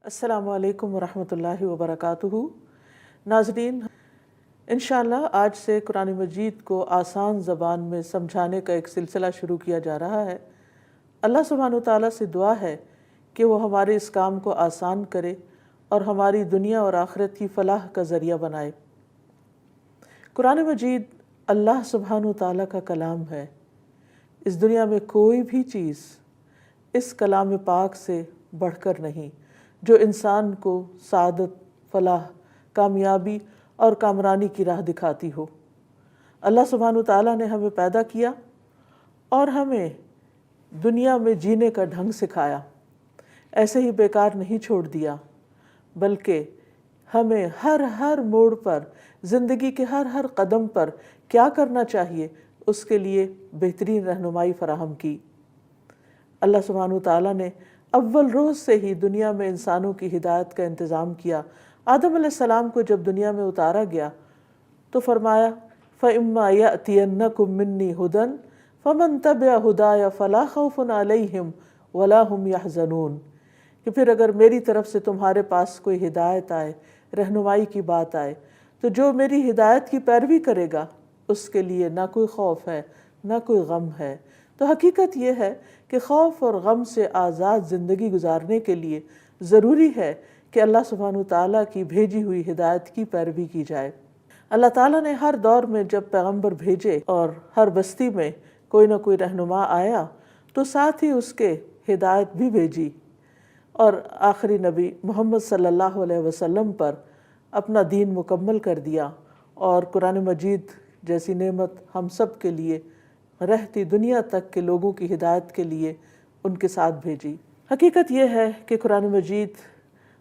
السلام علیکم ورحمۃ اللہ وبرکاتہ۔ ناظرین، انشاءاللہ آج سے قرآن مجید کو آسان زبان میں سمجھانے کا ایک سلسلہ شروع کیا جا رہا ہے۔ اللہ سبحانہ وتعالیٰ سے دعا ہے کہ وہ ہمارے اس کام کو آسان کرے اور ہماری دنیا اور آخرت کی فلاح کا ذریعہ بنائے۔ قرآن مجید اللہ سبحانہ وتعالیٰ کا کلام ہے۔ اس دنیا میں کوئی بھی چیز اس کلام پاک سے بڑھ کر نہیں جو انسان کو سعادت، فلاح، کامیابی اور کامرانی کی راہ دکھاتی ہو۔ اللہ سبحانہ وتعالیٰ نے ہمیں پیدا کیا اور ہمیں دنیا میں جینے کا ڈھنگ سکھایا، ایسے ہی بیکار نہیں چھوڑ دیا، بلکہ ہمیں ہر موڑ پر، زندگی کے ہر قدم پر کیا کرنا چاہیے اس کے لیے بہترین رہنمائی فراہم کی۔ اللہ سبحانہ وتعالیٰ نے اول روز سے ہی دنیا میں انسانوں کی ہدایت کا انتظام کیا۔ آدم علیہ السلام کو جب دنیا میں اتارا گیا تو فرمایا فَإِمَّا يَأْتِيَنَّكُم مِّنِّي هُدًى فَمَن تَبِعَ هُدَايَ فَلَا خَوْفٌ عَلَيْهِمْ وَلَا هُمْ يَحْزَنُونَ کہ پھر اگر میری طرف سے تمہارے پاس کوئی ہدایت آئے، رہنمائی کی بات آئے، تو جو میری ہدایت کی پیروی کرے گا اس کے لیے نہ کوئی خوف ہے نہ کوئی غم ہے۔ تو حقیقت یہ ہے کہ خوف اور غم سے آزاد زندگی گزارنے کے لیے ضروری ہے کہ اللہ سبحانہ وتعالیٰ کی بھیجی ہوئی ہدایت کی پیروی کی جائے۔ اللہ تعالیٰ نے ہر دور میں جب پیغمبر بھیجے اور ہر بستی میں کوئی نہ کوئی رہنما آیا تو ساتھ ہی اس کے ہدایت بھی بھیجی، اور آخری نبی محمد صلی اللہ علیہ وسلم پر اپنا دین مکمل کر دیا، اور قرآن مجید جیسی نعمت ہم سب کے لیے رہتی دنیا تک کے لوگوں کی ہدایت کے لیے ان کے ساتھ بھیجی۔ حقیقت یہ ہے کہ قرآن مجید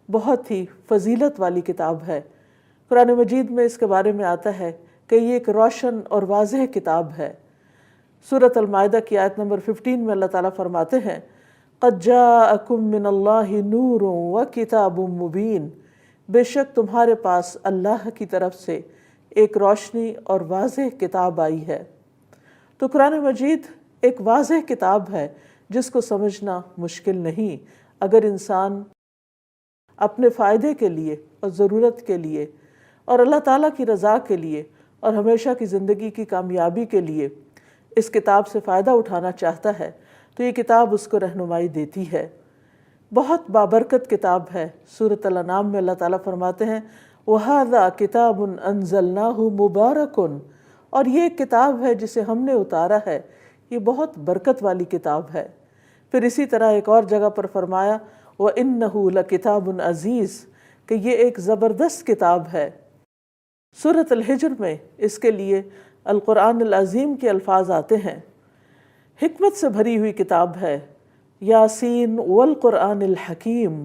بہت ہی فضیلت والی کتاب ہے۔ قرآن مجید میں اس کے بارے میں آتا ہے کہ یہ ایک روشن اور واضح کتاب ہے۔ سورۃ المائدہ کی آیت نمبر 15 میں اللہ تعالیٰ فرماتے ہیں قَدْ جَاءَكُم مِّنَ اللَّهِ نُورٌ وَكِتَابٌ مُّبِينٌ بے شک تمہارے پاس اللہ کی طرف سے ایک روشنی اور واضح کتاب آئی ہے۔ تو قرآن مجید ایک واضح کتاب ہے جس کو سمجھنا مشکل نہیں، اگر انسان اپنے فائدے کے لیے اور ضرورت کے لیے اور اللہ تعالیٰ کی رضا کے لیے اور ہمیشہ کی زندگی کی کامیابی کے لیے اس کتاب سے فائدہ اٹھانا چاہتا ہے تو یہ کتاب اس کو رہنمائی دیتی ہے۔ بہت بابرکت کتاب ہے۔ سورۃ الانعام میں اللہ تعالیٰ فرماتے ہیں وَهَذَا كِتَابٌ أَنزَلْنَاهُ مُبَارَكٌ اور یہ ایک کتاب ہے جسے ہم نے اتارا ہے، یہ بہت برکت والی کتاب ہے۔ پھر اسی طرح ایک اور جگہ پر فرمایا وَإِنَّهُ لَكِتَابٌ عَزِيزٌ کہ یہ ایک زبردست کتاب ہے۔ سورۃ الحجر میں اس کے لیے القرآن العظیم کے الفاظ آتے ہیں، حکمت سے بھری ہوئی کتاب ہے، یاسین والقرآن الحکیم،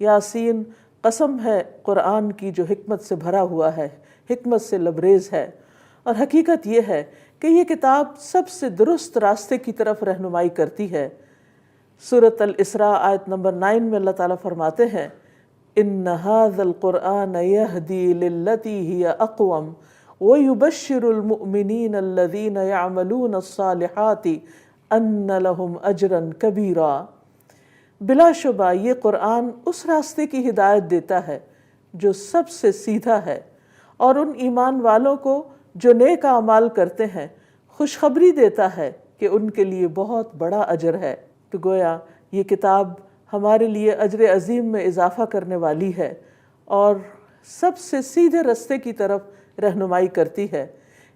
یاسین قسم ہے قرآن کی جو حکمت سے بھرا ہوا ہے، حکمت سے لبریز ہے۔ اور حقیقت یہ ہے کہ یہ کتاب سب سے درست راستے کی طرف رہنمائی کرتی ہے۔ سورۃ الاسراء آیت نمبر 9 میں اللہ تعالیٰ فرماتے ہیں إِنَّ هَذَا الْقُرْآنَ يَهْدِي لِلَّتِي هِيَ أَقْوَمُ وَيُبَشِّرُ الْمُؤْمِنِينَ الَّذِينَ يَعْمَلُونَ الصَّالِحَاتِ أَنَّ لَهُمْ أَجْرًا كَبِيرًا بلا شبہ یہ قرآن اس راستے کی ہدایت دیتا ہے جو سب سے سیدھا ہے، اور ان ایمان والوں کو جو نیک اعمال کرتے ہیں خوشخبری دیتا ہے کہ ان کے لیے بہت بڑا اجر ہے۔ تو گویا یہ کتاب ہمارے لیے اجر عظیم میں اضافہ کرنے والی ہے اور سب سے سیدھے راستے کی طرف رہنمائی کرتی ہے،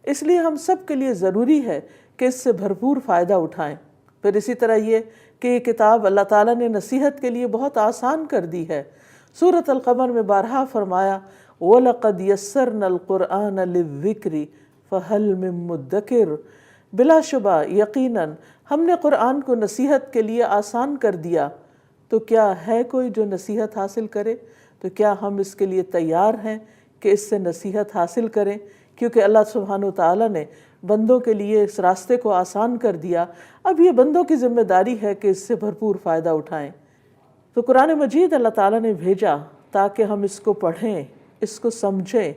اس لیے ہم سب کے لیے ضروری ہے کہ اس سے بھرپور فائدہ اٹھائیں۔ پھر اسی طرح یہ کہ یہ کتاب اللہ تعالیٰ نے نصیحت کے لیے بہت آسان کر دی ہے۔ سورۃ القمر میں بارہا فرمایا وَلَقَدْ يَسَّرْنَا الْقُرْآنَ لِلذِّكْرِ فَهَلْ مِن مُّدَّكِرٍ بلا شبہ یقیناً ہم نے قرآن کو نصیحت کے لیے آسان کر دیا، تو کیا ہے کوئی جو نصیحت حاصل کرے؟ تو کیا ہم اس کے لیے تیار ہیں کہ اس سے نصیحت حاصل کریں؟ کیونکہ اللہ سبحانہ وتعالیٰ نے بندوں کے لیے اس راستے کو آسان کر دیا، اب یہ بندوں کی ذمہ داری ہے کہ اس سے بھرپور فائدہ اٹھائیں۔ تو قرآن مجید اللہ تعالیٰ نے بھیجا تاکہ ہم اس کو پڑھیں، اس کو سمجھیں،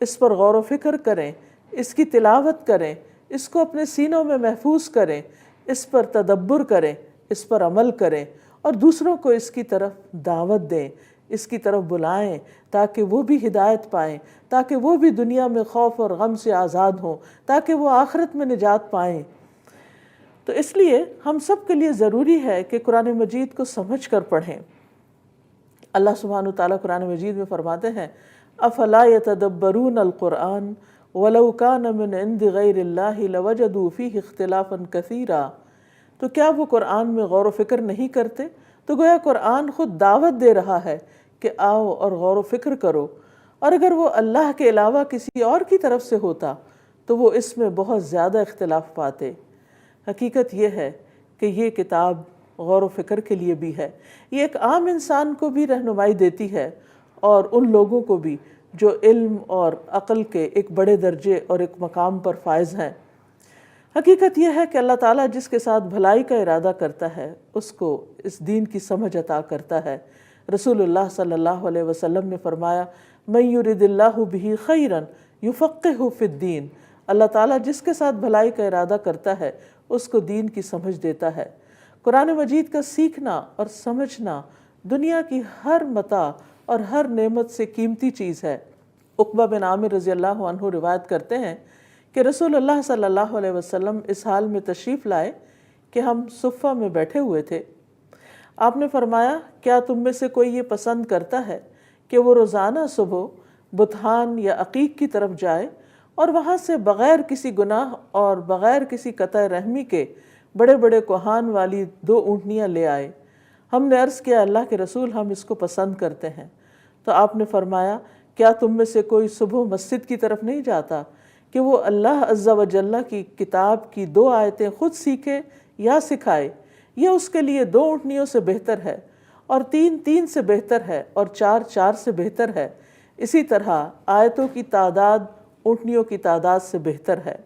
اس پر غور و فکر کریں، اس کی تلاوت کریں، اس کو اپنے سینوں میں محفوظ کریں، اس پر تدبر کریں، اس پر عمل کریں اور دوسروں کو اس کی طرف دعوت دیں، اس کی طرف بلائیں تاکہ وہ بھی ہدایت پائیں، تاکہ وہ بھی دنیا میں خوف اور غم سے آزاد ہوں، تاکہ وہ آخرت میں نجات پائیں۔ تو اس لیے ہم سب کے لیے ضروری ہے کہ قرآن مجید کو سمجھ کر پڑھیں۔ اللہ سبحانہ وتعالیٰ قرآن مجید میں فرماتے ہیں افلا یتدبرون القرآن ولو کان من عند غیر اللہ لوجدوا فیہ اختلافا کثیرا۔ تو کیا وہ قرآن میں غور و فکر نہیں کرتے؟ تو گویا قرآن خود دعوت دے رہا ہے کہ آؤ اور غور و فکر کرو، اور اگر وہ اللہ کے علاوہ کسی اور کی طرف سے ہوتا تو وہ اس میں بہت زیادہ اختلاف پاتے۔ حقیقت یہ ہے کہ یہ کتاب غور و فکر کے لیے بھی ہے، یہ ایک عام انسان کو بھی رہنمائی دیتی ہے اور ان لوگوں کو بھی جو علم اور عقل کے ایک بڑے درجے اور ایک مقام پر فائز ہیں۔ حقیقت یہ ہے کہ اللہ تعالیٰ جس کے ساتھ بھلائی کا ارادہ کرتا ہے اس کو اس دین کی سمجھ عطا کرتا ہے۔ رسول اللہ صلی اللہ علیہ وسلم نے فرمایا من یرد اللہ بہ خیرا یفقہہ فی الدین۔ اللہ تعالیٰ جس کے ساتھ بھلائی کا ارادہ کرتا ہے اس کو دین کی سمجھ دیتا ہے۔ قرآن مجید کا سیکھنا اور سمجھنا دنیا کی ہر متاع اور ہر نعمت سے قیمتی چیز ہے۔ عقبہ بن عامر رضی اللہ عنہ روایت کرتے ہیں کہ رسول اللہ صلی اللہ علیہ وسلم اس حال میں تشریف لائے کہ ہم صفہ میں بیٹھے ہوئے تھے۔ آپ نے فرمایا کیا تم میں سے کوئی یہ پسند کرتا ہے کہ وہ روزانہ صبح بتحان یا عقیق کی طرف جائے اور وہاں سے بغیر کسی گناہ اور بغیر کسی قطع رحمی کے بڑے بڑے کوہان والی 2 اونٹنیاں لے آئے؟ ہم نے عرض کیا اللہ کے رسول ہم اس کو پسند کرتے ہیں۔ تو آپ نے فرمایا کیا تم میں سے کوئی صبح مسجد کی طرف نہیں جاتا کہ وہ اللہ عز و جل کی کتاب کی 2 آیتیں خود سیکھے یا سکھائے؟ یہ اس کے لیے 2 اونٹنیوں سے بہتر ہے، اور 3 سے بہتر ہے، اور 4 سے بہتر ہے۔ اسی طرح آیتوں کی تعداد اونٹنیوں کی تعداد سے بہتر ہے۔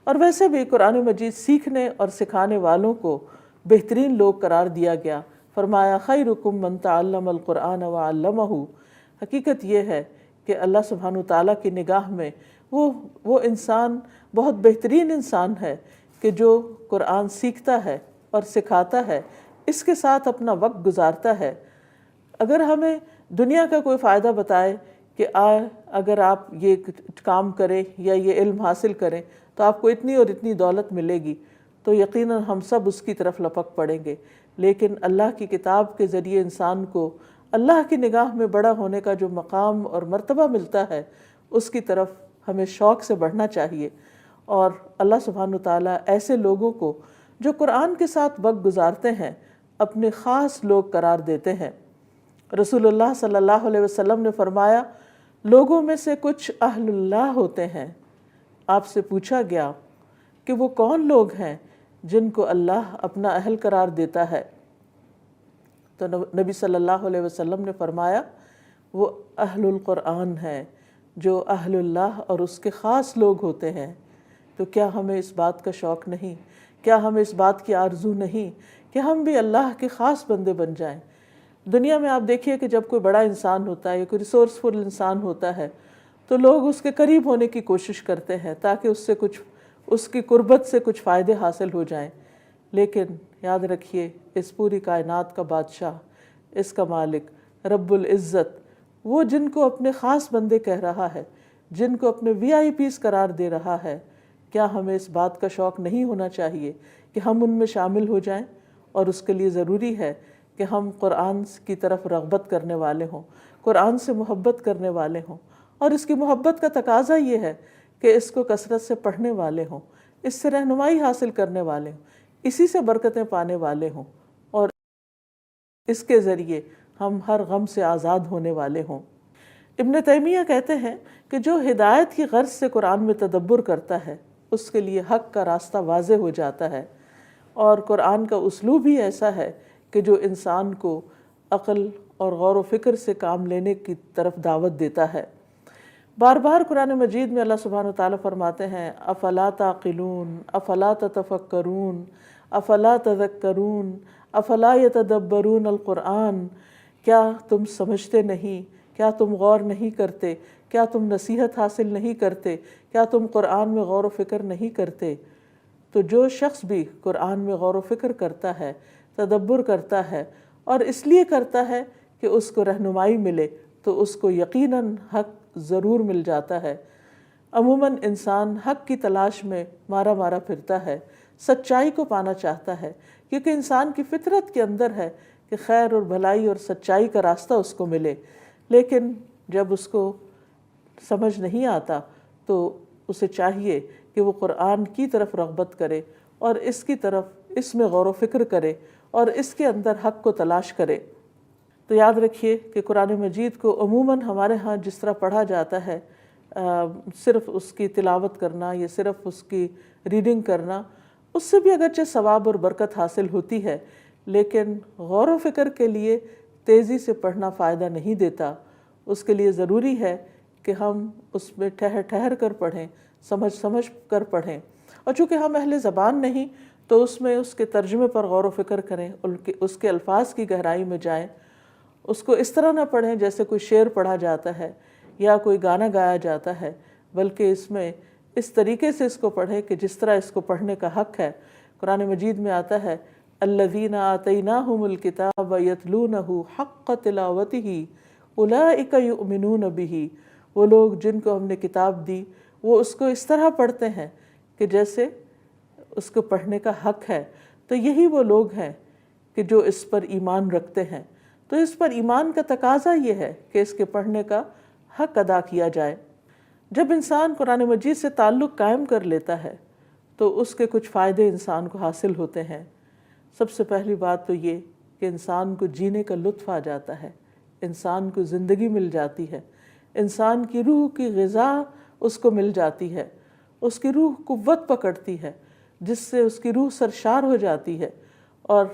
اور ویسے بھی قرآن مجید سیکھنے اور سکھانے والوں کو بہترین لوگ قرار دیا گیا۔ فرمایا خیرکم من تعلم القرآن وعلمہ۔ حقیقت یہ ہے کہ اللہ سبحانہ تعالیٰ کی نگاہ میں وہ انسان بہت بہترین انسان ہے کہ جو قرآن سیکھتا ہے اور سکھاتا ہے، اس کے ساتھ اپنا وقت گزارتا ہے۔ اگر ہمیں دنیا کا کوئی فائدہ بتائے کہ اگر آپ یہ کام کریں یا یہ علم حاصل کریں تو آپ کو اتنی اور اتنی دولت ملے گی، تو یقیناً ہم سب اس کی طرف لپک پڑیں گے۔ لیکن اللہ کی کتاب کے ذریعے انسان کو اللہ کی نگاہ میں بڑا ہونے کا جو مقام اور مرتبہ ملتا ہے اس کی طرف ہمیں شوق سے بڑھنا چاہیے۔ اور اللہ سبحانہ تعالیٰ ایسے لوگوں کو جو قرآن کے ساتھ وقت گزارتے ہیں اپنے خاص لوگ قرار دیتے ہیں۔ رسول اللہ صلی اللہ علیہ وسلم نے فرمایا لوگوں میں سے کچھ اہل اللہ ہوتے ہیں۔ آپ سے پوچھا گیا کہ وہ کون لوگ ہیں جن کو اللہ اپنا اہل قرار دیتا ہے؟ تو نبی صلی اللہ علیہ وسلم نے فرمایا وہ اہل القرآن ہیں، جو اہل اللہ اور اس کے خاص لوگ ہوتے ہیں۔ تو کیا ہمیں اس بات کا شوق نہیں؟ کیا ہمیں اس بات کی آرزو نہیں کہ ہم بھی اللہ کے خاص بندے بن جائیں؟ دنیا میں آپ دیکھیے کہ جب کوئی بڑا انسان ہوتا ہے یا کوئی ریسورسفل انسان ہوتا ہے تو لوگ اس کے قریب ہونے کی کوشش کرتے ہیں تاکہ اس کی قربت سے کچھ فائدے حاصل ہو جائیں۔ لیکن یاد رکھیے اس پوری کائنات کا بادشاہ، اس کا مالک رب العزت، وہ جن کو اپنے خاص بندے کہہ رہا ہے، جن کو اپنے VIPs قرار دے رہا ہے، کیا ہمیں اس بات کا شوق نہیں ہونا چاہیے کہ ہم ان میں شامل ہو جائیں؟ اور اس کے لیے ضروری ہے کہ ہم قرآن کی طرف رغبت کرنے والے ہوں، قرآن سے محبت کرنے والے ہوں، اور اس کی محبت کا تقاضا یہ ہے کہ اس کو کثرت سے پڑھنے والے ہوں، اس سے رہنمائی حاصل کرنے والے ہوں، اسی سے برکتیں پانے والے ہوں، اور اس کے ذریعے ہم ہر غم سے آزاد ہونے والے ہوں۔ ابن تیمیہ کہتے ہیں کہ جو ہدایت کی غرض سے قرآن میں تدبر کرتا ہے اس کے لیے حق کا راستہ واضح ہو جاتا ہے، اور قرآن کا اسلوب ہی ایسا ہے کہ جو انسان کو عقل اور غور و فکر سے کام لینے کی طرف دعوت دیتا ہے۔ بار بار قرآن مجید میں اللہ سبحانہ وتعالیٰ فرماتے ہیں افلا تعقلون، افلا تتفکرون، افلا تذکرون، افلا یتدبرون القرآن۔ کیا تم سمجھتے نہیں؟ کیا تم غور نہیں کرتے؟ کیا تم نصیحت حاصل نہیں کرتے؟ کیا تم قرآن میں غور و فکر نہیں کرتے؟ تو جو شخص بھی قرآن میں غور و فکر کرتا ہے، تدبر کرتا ہے، اور اس لیے کرتا ہے کہ اس کو رہنمائی ملے تو اس کو یقیناً حق ضرور مل جاتا ہے۔ عموماً انسان حق کی تلاش میں مارا مارا پھرتا ہے، سچائی کو پانا چاہتا ہے، کیونکہ انسان کی فطرت کے اندر ہے کہ خیر اور بھلائی اور سچائی کا راستہ اس کو ملے، لیکن جب اس کو سمجھ نہیں آتا تو اسے چاہیے کہ وہ قرآن کی طرف رغبت کرے اور اس کی طرف اس میں غور و فکر کرے اور اس کے اندر حق کو تلاش کرے۔ تو یاد رکھیے کہ قرآن مجید کو عموماً ہمارے ہاں جس طرح پڑھا جاتا ہے، صرف اس کی تلاوت کرنا یا صرف اس کی ریڈنگ کرنا، اس سے بھی اگرچہ ثواب اور برکت حاصل ہوتی ہے، لیکن غور و فکر کے لیے تیزی سے پڑھنا فائدہ نہیں دیتا۔ اس کے لیے ضروری ہے کہ ہم اس میں ٹھہر ٹھہر کر پڑھیں، سمجھ کر پڑھیں، اور چونکہ ہم اہل زبان نہیں تو اس میں اس کے ترجمے پر غور و فکر کریں، اس کے الفاظ کی گہرائی میں جائیں، اس کو اس طرح نہ پڑھیں جیسے کوئی شعر پڑھا جاتا ہے یا کوئی گانا گایا جاتا ہے، بلکہ اس میں اس طریقے سے اس کو پڑھیں کہ جس طرح اس کو پڑھنے کا حق ہے۔ قرآن مجید میں آتا ہے الذین آتیناہم الکتاب یتلونہ حق تلاوتہ اولئک یؤمنون بہ، وہ لوگ جن کو ہم نے کتاب دی وہ اس کو اس طرح پڑھتے ہیں کہ جیسے اس کو پڑھنے کا حق ہے، تو یہی وہ لوگ ہیں کہ جو اس پر ایمان رکھتے ہیں۔ تو اس پر ایمان کا تقاضا یہ ہے کہ اس کے پڑھنے کا حق ادا کیا جائے۔ جب انسان قرآن مجید سے تعلق قائم کر لیتا ہے تو اس کے کچھ فائدے انسان کو حاصل ہوتے ہیں۔ سب سے پہلی بات تو یہ کہ انسان کو جینے کا لطف آ جاتا ہے، انسان کو زندگی مل جاتی ہے، انسان کی روح کی غذا اس کو مل جاتی ہے، اس کی روح قوت پکڑتی ہے جس سے اس کی روح سرشار ہو جاتی ہے اور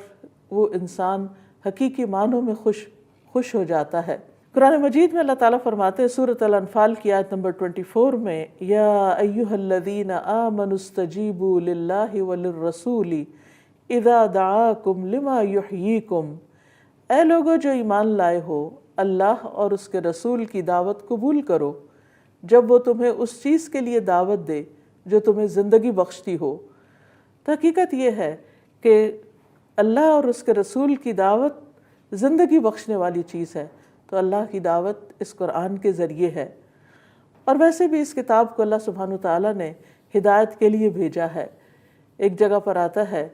وہ انسان حقیقی معنوں میں خوش ہو جاتا ہے۔ قرآن مجید میں اللہ تعالیٰ فرماتے ہیں سورۃ الانفال کی آیت نمبر 24 میں، یا ایھا الذین آمنوا استجیبوا للہ وللرسول اذا دعاکم لما یحییکم، اے لوگو جو ایمان لائے ہو، اللہ اور اس کے رسول کی دعوت قبول کرو جب وہ تمہیں اس چیز کے لیے دعوت دے جو تمہیں زندگی بخشتی ہو۔ تو حقیقت یہ ہے کہ اللہ اور اس کے رسول کی دعوت زندگی بخشنے والی چیز ہے، تو اللہ کی دعوت اس قرآن کے ذریعے ہے۔ اور ویسے بھی اس کتاب کو اللہ سبحانہ وتعالیٰ نے ہدایت کے لیے بھیجا ہے۔ ایک جگہ پر آتا ہے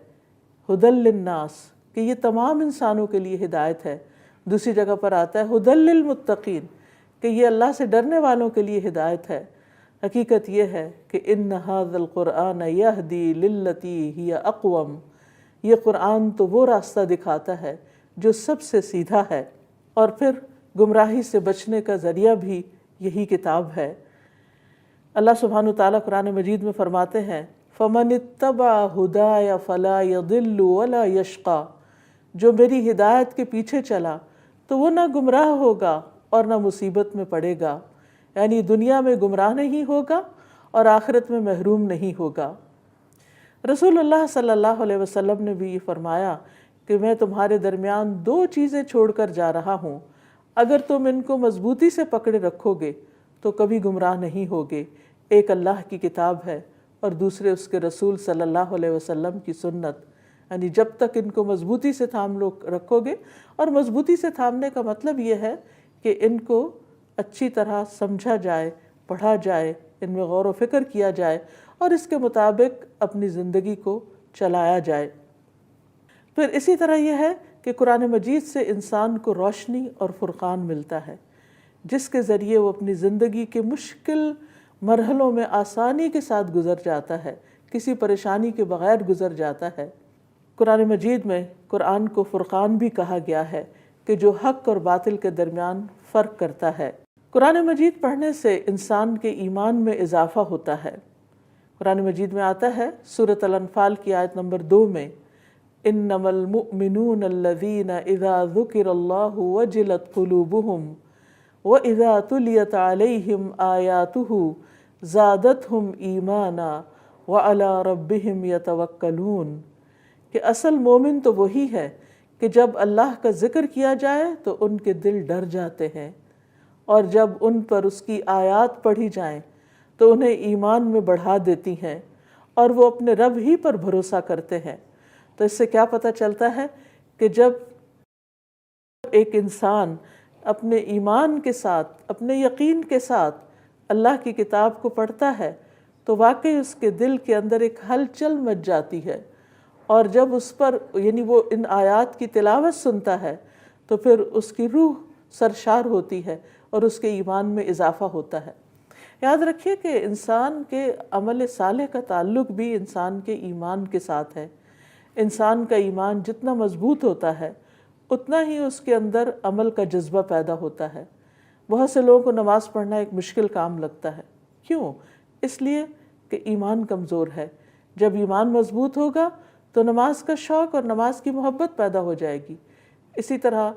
ھدی للناس، کہ یہ تمام انسانوں کے لیے ہدایت ہے۔ دوسری جگہ پر آتا ہے ھدی للمتقین، کہ یہ اللہ سے ڈرنے والوں کے لیے ہدایت ہے۔ حقیقت یہ ہے کہ ان ھذا القرآن یہدی للتی ہی اقوم، یہ قرآن تو وہ راستہ دکھاتا ہے جو سب سے سیدھا ہے، اور پھر گمراہی سے بچنے کا ذریعہ بھی یہی کتاب ہے۔ اللہ سبحانہ وتعالیٰ قرآن مجید میں فرماتے ہیں فَمَنِ اتَّبَعَ هُدَايَ فَلَا يَضِلُّ وَلَا يَشْقَى، جو میری ہدایت کے پیچھے چلا تو وہ نہ گمراہ ہوگا اور نہ مصیبت میں پڑے گا، یعنی دنیا میں گمراہ نہیں ہوگا اور آخرت میں محروم نہیں ہوگا۔ رسول اللہ صلی اللہ علیہ وسلم نے بھی یہ فرمایا کہ میں تمہارے درمیان دو چیزیں چھوڑ کر جا رہا ہوں، اگر تم ان کو مضبوطی سے پکڑے رکھو گے تو کبھی گمراہ نہیں ہوگے۔ ایک اللہ کی کتاب ہے اور دوسرے اس کے رسول صلی اللہ علیہ وسلم کی سنت، یعنی جب تک ان کو مضبوطی سے تھام رکھو گے، اور مضبوطی سے تھامنے کا مطلب یہ ہے کہ ان کو اچھی طرح سمجھا جائے، پڑھا جائے، ان میں غور و فکر کیا جائے اور اس کے مطابق اپنی زندگی کو چلایا جائے۔ پھر اسی طرح یہ ہے کہ قرآن مجید سے انسان کو روشنی اور فرقان ملتا ہے، جس کے ذریعے وہ اپنی زندگی کے مشکل مرحلوں میں آسانی کے ساتھ گزر جاتا ہے، کسی پریشانی کے بغیر گزر جاتا ہے۔ قرآن مجید میں قرآن کو فرقان بھی کہا گیا ہے کہ جو حق اور باطل کے درمیان فرق کرتا ہے۔ قرآن مجید پڑھنے سے انسان کے ایمان میں اضافہ ہوتا ہے۔ قرآن مجید میں آتا ہے سورۃ الانفال کی آیت نمبر 2 میں، انما المؤمنون الذین اذا ذکر اللہ وجلت قلوبہم وَإِذَا تُلِيَتْ عَلَيْهِمْ آيَاتُهُ زَادَتْهُمْ إِيمَانًا وَعَلَىٰ رَبِّهِمْ يَتَوَكَّلُونَ، کہ اصل مومن تو وہی ہے کہ جب اللہ کا ذکر کیا جائے تو ان کے دل ڈر جاتے ہیں، اور جب ان پر اس کی آیات پڑھی جائیں تو انہیں ایمان میں بڑھا دیتی ہیں، اور وہ اپنے رب ہی پر بھروسہ کرتے ہیں۔ تو اس سے کیا پتہ چلتا ہے کہ جب ایک انسان اپنے ایمان کے ساتھ، اپنے یقین کے ساتھ اللہ کی کتاب کو پڑھتا ہے تو واقعی اس کے دل کے اندر ایک ہلچل مچ جاتی ہے، اور جب اس پر یعنی وہ ان آیات کی تلاوت سنتا ہے تو پھر اس کی روح سرشار ہوتی ہے اور اس کے ایمان میں اضافہ ہوتا ہے۔ یاد رکھیے کہ انسان کے عمل صالح کا تعلق بھی انسان کے ایمان کے ساتھ ہے۔ انسان کا ایمان جتنا مضبوط ہوتا ہے اتنا ہی اس کے اندر عمل کا جذبہ پیدا ہوتا ہے۔ بہت سے لوگوں کو نماز پڑھنا ایک مشکل کام لگتا ہے، کیوں؟ اس لیے کہ ایمان کمزور ہے۔ جب ایمان مضبوط ہوگا تو نماز کا شوق اور نماز کی محبت پیدا ہو جائے گی۔ اسی طرح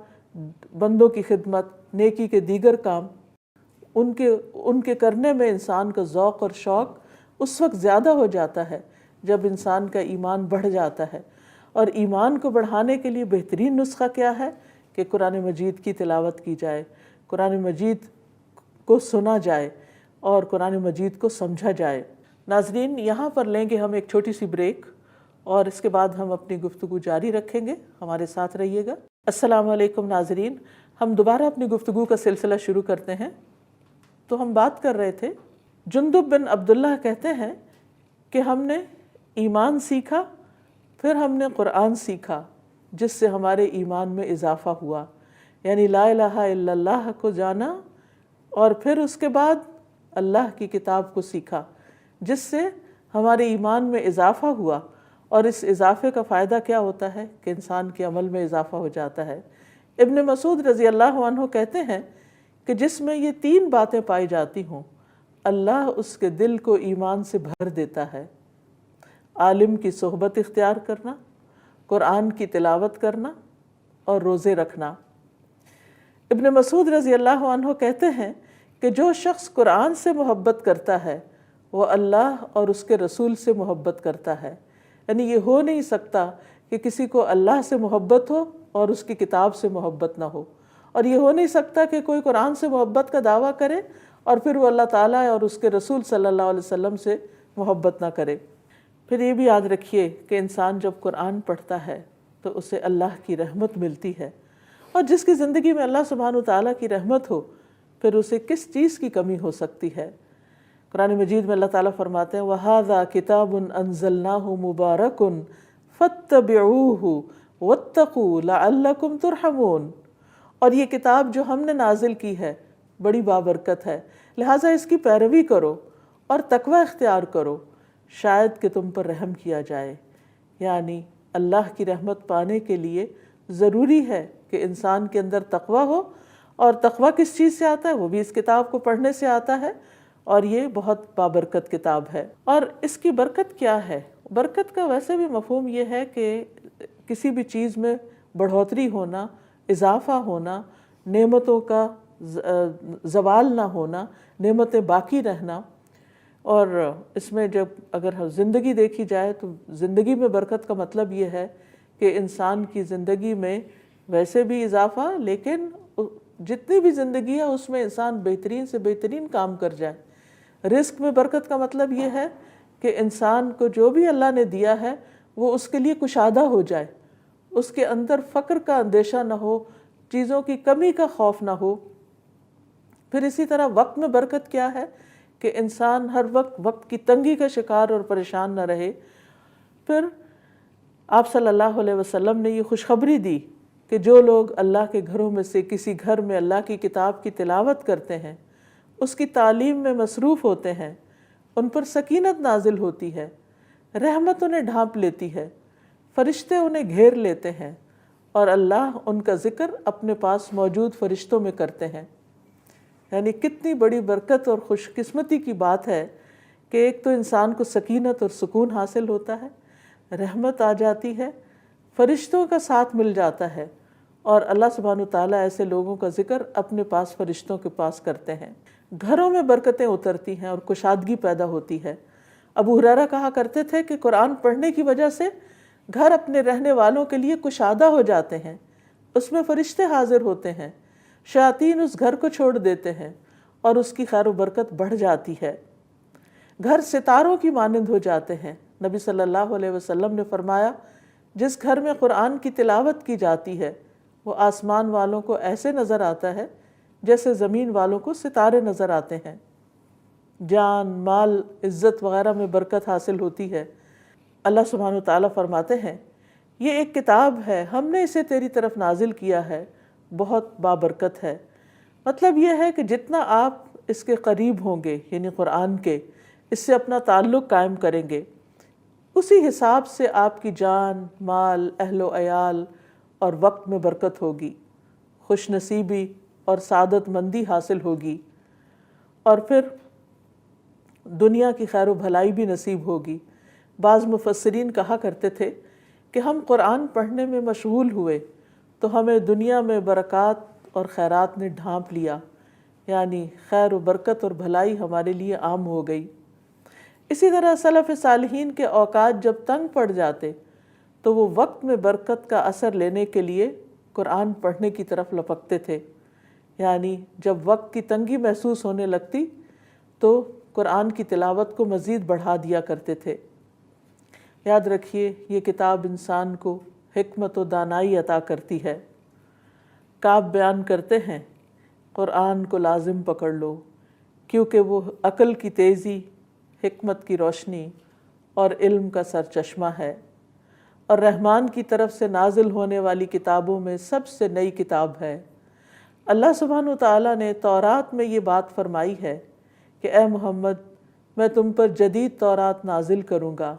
بندوں کی خدمت، نیکی کے دیگر کام، ان کے کرنے میں انسان کا ذوق اور شوق اس وقت زیادہ ہو جاتا ہے جب انسان کا ایمان بڑھ جاتا ہے۔ اور ایمان کو بڑھانے کے لیے بہترین نسخہ کیا ہے کہ قرآن مجید کی تلاوت کی جائے، قرآن مجید کو سنا جائے اور قرآن مجید کو سمجھا جائے۔ ناظرین، یہاں پر لیں گے ہم ایک چھوٹی سی بریک، اور اس کے بعد ہم اپنی گفتگو جاری رکھیں گے۔ ہمارے ساتھ رہیے گا۔ السلام علیکم ناظرین، ہم دوبارہ اپنی گفتگو کا سلسلہ شروع کرتے ہیں۔ تو ہم بات کر رہے تھے، جندب بن عبداللہ کہتے ہیں کہ ہم نے ایمان سیکھا، پھر ہم نے قرآن سیکھا جس سے ہمارے ایمان میں اضافہ ہوا، یعنی لا الہ الا اللہ کو جانا، اور پھر اس کے بعد اللہ کی کتاب کو سیکھا جس سے ہمارے ایمان میں اضافہ ہوا، اور اس اضافے کا فائدہ کیا ہوتا ہے کہ انسان کے عمل میں اضافہ ہو جاتا ہے۔ ابن مسعود رضی اللہ عنہ کہتے ہیں کہ جس میں یہ 3 باتیں پائی جاتی ہوں اللہ اس کے دل کو ایمان سے بھر دیتا ہے: عالم کی صحبت اختیار کرنا، قرآن کی تلاوت کرنا، اور روزے رکھنا۔ ابن مسعود رضی اللہ عنہ کہتے ہیں کہ جو شخص قرآن سے محبت کرتا ہے وہ اللہ اور اس کے رسول سے محبت کرتا ہے۔ یعنی یہ ہو نہیں سکتا کہ کسی کو اللہ سے محبت ہو اور اس کی کتاب سے محبت نہ ہو، اور یہ ہو نہیں سکتا کہ کوئی قرآن سے محبت کا دعویٰ کرے اور پھر وہ اللہ تعالیٰ اور اس کے رسول صلی اللہ علیہ وسلم سے محبت نہ کرے۔ پھر یہ بھی یاد رکھیے کہ انسان جب قرآن پڑھتا ہے تو اسے اللہ کی رحمت ملتی ہے، اور جس کی زندگی میں اللہ سبحانہ وتعالیٰ کی رحمت ہو پھر اسے کس چیز کی کمی ہو سکتی ہے؟ قرآن مجید میں اللہ تعالیٰ فرماتے ہیں وَهَذَا كِتَابٌ أَنزَلْنَاهُ مُبَارَكٌ فَاتَّبِعُوهُ وَاتَّقُوا لَعَلَّكُمْ تُرْحَمُونَ، اور یہ کتاب جو ہم نے نازل کی ہے بڑی بابرکت ہے، لہٰذا اس کی پیروی کرو اور تقوی اختیار کرو، شاید کہ تم پر رحم کیا جائے۔ یعنی اللہ کی رحمت پانے کے لیے ضروری ہے کہ انسان کے اندر تقوی ہو، اور تقوی کس چیز سے آتا ہے؟ وہ بھی اس کتاب کو پڑھنے سے آتا ہے، اور یہ بہت بابرکت کتاب ہے۔ اور اس کی برکت کیا ہے؟ برکت کا ویسے بھی مفہوم یہ ہے کہ کسی بھی چیز میں بڑھوتری ہونا، اضافہ ہونا، نعمتوں کا زوال نہ ہونا، نعمتیں باقی رہنا۔ اور اس میں جب اگر زندگی دیکھی جائے تو زندگی میں برکت کا مطلب یہ ہے کہ انسان کی زندگی میں ویسے بھی اضافہ، لیکن جتنی بھی زندگی ہے اس میں انسان بہترین سے بہترین کام کر جائے۔ رزق میں برکت کا مطلب یہ ہے کہ انسان کو جو بھی اللہ نے دیا ہے وہ اس کے لیے کشادہ ہو جائے، اس کے اندر فقر کا اندیشہ نہ ہو، چیزوں کی کمی کا خوف نہ ہو۔ پھر اسی طرح وقت میں برکت کیا ہے کہ انسان ہر وقت کی تنگی کا شکار اور پریشان نہ رہے۔ پھر آپ صلی اللہ علیہ وسلم نے یہ خوشخبری دی کہ جو لوگ اللہ کے گھروں میں سے کسی گھر میں اللہ کی کتاب کی تلاوت کرتے ہیں، اس کی تعلیم میں مصروف ہوتے ہیں، ان پر سکینت نازل ہوتی ہے، رحمت انہیں ڈھانپ لیتی ہے، فرشتے انہیں گھیر لیتے ہیں، اور اللہ ان کا ذکر اپنے پاس موجود فرشتوں میں کرتے ہیں۔ یعنی کتنی بڑی برکت اور خوش قسمتی کی بات ہے کہ ایک تو انسان کو سکینت اور سکون حاصل ہوتا ہے، رحمت آ جاتی ہے، فرشتوں کا ساتھ مل جاتا ہے، اور اللہ سبحانہ وتعالیٰ ایسے لوگوں کا ذکر اپنے پاس فرشتوں کے پاس کرتے ہیں۔ گھروں میں برکتیں اترتی ہیں اور کشادگی پیدا ہوتی ہے۔ ابو ہریرہ کہا کرتے تھے کہ قرآن پڑھنے کی وجہ سے گھر اپنے رہنے والوں کے لیے کشادہ ہو جاتے ہیں، اس میں فرشتے حاضر ہوتے ہیں، شیاطین اس گھر کو چھوڑ دیتے ہیں، اور اس کی خیر و برکت بڑھ جاتی ہے۔ گھر ستاروں کی مانند ہو جاتے ہیں۔ نبی صلی اللہ علیہ وسلم نے فرمایا جس گھر میں قرآن کی تلاوت کی جاتی ہے وہ آسمان والوں کو ایسے نظر آتا ہے جیسے زمین والوں کو ستارے نظر آتے ہیں۔ جان، مال، عزت وغیرہ میں برکت حاصل ہوتی ہے۔ اللہ سبحانہ وتعالیٰ فرماتے ہیں یہ ایک کتاب ہے، ہم نے اسے تیری طرف نازل کیا ہے، بہت بابرکت ہے۔ مطلب یہ ہے کہ جتنا آپ اس کے قریب ہوں گے، یعنی قرآن کے، اس سے اپنا تعلق قائم کریں گے، اسی حساب سے آپ کی جان، مال، اہل و عیال اور وقت میں برکت ہوگی، خوش نصیبی اور سعادت مندی حاصل ہوگی، اور پھر دنیا کی خیر و بھلائی بھی نصیب ہوگی۔ بعض مفسرین کہا کرتے تھے کہ ہم قرآن پڑھنے میں مشغول ہوئے تو ہمیں دنیا میں برکات اور خیرات نے ڈھانپ لیا، یعنی خیر و برکت اور بھلائی ہمارے لیے عام ہو گئی۔ اسی طرح سلف صالحین کے اوقات جب تنگ پڑ جاتے تو وہ وقت میں برکت کا اثر لینے کے لیے قرآن پڑھنے کی طرف لپکتے تھے، یعنی جب وقت کی تنگی محسوس ہونے لگتی تو قرآن کی تلاوت کو مزید بڑھا دیا کرتے تھے۔ یاد رکھیے یہ کتاب انسان کو حکمت و دانائی عطا کرتی ہے۔ کعب بیان کرتے ہیں قرآن کو لازم پکڑ لو، کیونکہ وہ عقل کی تیزی، حکمت کی روشنی اور علم کا سرچشمہ ہے، اور رحمان کی طرف سے نازل ہونے والی کتابوں میں سب سے نئی کتاب ہے۔ اللہ سبحانہ وتعالیٰ نے تورات میں یہ بات فرمائی ہے کہ اے محمد میں تم پر جدید تورات نازل کروں گا